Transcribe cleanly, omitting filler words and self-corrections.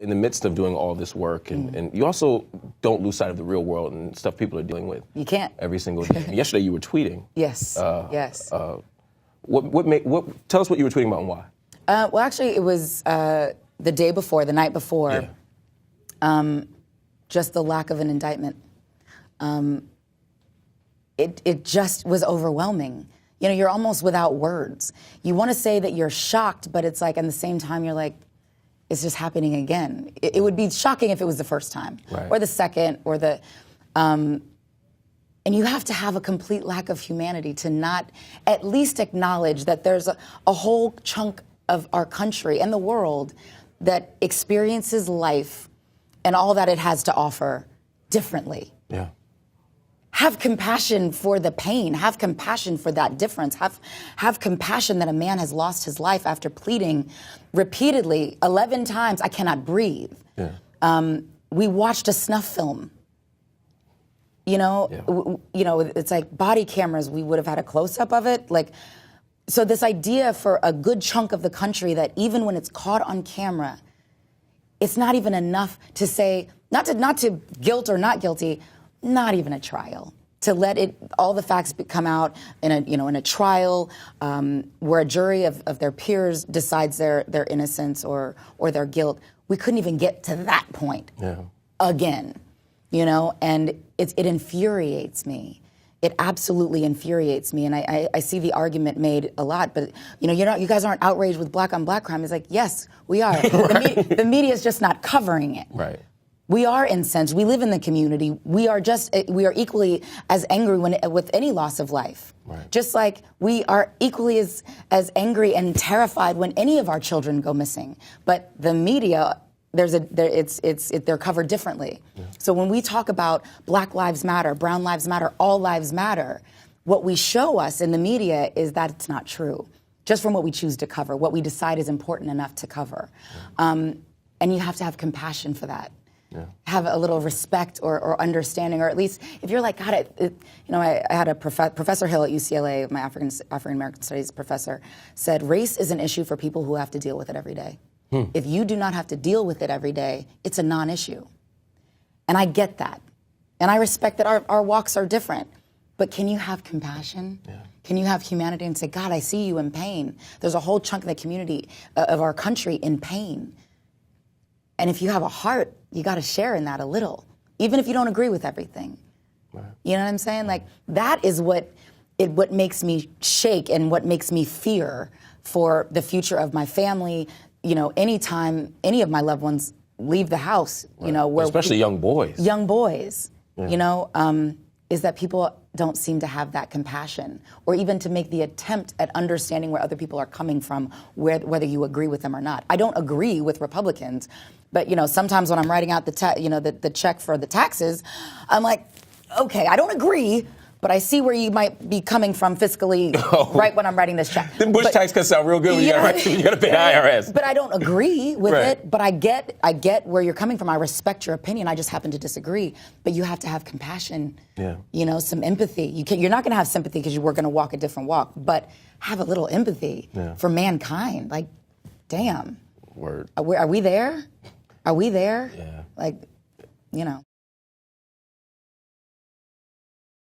in the midst of doing all this work, and you also don't lose sight of the real world and stuff people are dealing with. You can't. Every single day. Yesterday you were tweeting. Yes, yes. Tell us what you were tweeting about and why. Well, actually, it was the night before, just the lack of an indictment. It just was overwhelming. You know, you're almost without words. You want to say that you're shocked, but it's like, at the same time, you're like, it's just happening again. It would be shocking if it was the first time, or the second, or the, and you have to have a complete lack of humanity to not at least acknowledge that there's a whole chunk of our country and the world that experiences life and all that it has to offer differently. Yeah. Have compassion for the pain. Have compassion for that difference. Have compassion that a man has lost his life after pleading repeatedly 11 times, I cannot breathe. Yeah. We watched a snuff film. You know, it's like body cameras. We would have had a close-up of it. Like, so this idea for a good chunk of the country that even when it's caught on camera, it's not even enough to say, not to guilt or not guilty, not even a trial, to let all the facts come out in a trial where a jury of their peers decides their innocence or their guilt. We couldn't even get to that point again, and it infuriates me. It absolutely infuriates me, and I see the argument made a lot. But you guys aren't outraged with black on black crime. It's like, yes, we are. The media is just not covering it. Right. We are incensed. We live in the community. We are equally as angry with any loss of life. Right. Just like we are equally as angry and terrified when any of our children go missing. But the media, they're covered differently. Yeah. So when we talk about Black Lives Matter, Brown Lives Matter, all lives matter, what we show us in the media is that it's not true. Just from what we choose to cover, what we decide is important enough to cover. Yeah. And you have to have compassion for that. Yeah. Have a little respect or understanding, or at least if you're like, God, I had a Professor Hill at UCLA, my African American Studies professor, said race is an issue for people who have to deal with it every day. If you do not have to deal with it every day, it's a non-issue. And I get that. And I respect that our walks are different. But can you have compassion? Yeah. Can you have humanity and say, God, I see you in pain. There's a whole chunk of the community of our country in pain. And if you have a heart, you got to share in that a little, even if you don't agree with everything. Right. You know what I'm saying? Like, that is what makes me shake and what makes me fear for the future of my family. Anytime any of my loved ones leave the house, right. Where especially young boys. Young boys, is that people don't seem to have that compassion, or even to make the attempt at understanding where other people are coming from, whether you agree with them or not. I don't agree with Republicans, but sometimes when I'm writing out the check for the taxes, I'm like, okay, I don't agree, but I see where you might be coming from fiscally right when I'm writing this check. The Bush tax cuts sound real good when you got to pay IRS. But I don't agree with it. But I get where you're coming from. I respect your opinion. I just happen to disagree. But you have to have compassion. Yeah. Some empathy. You're not going to have sympathy because we're going to walk a different walk. But have a little empathy for mankind. Like, damn. Word. Are we there? Are we there? Yeah. Like,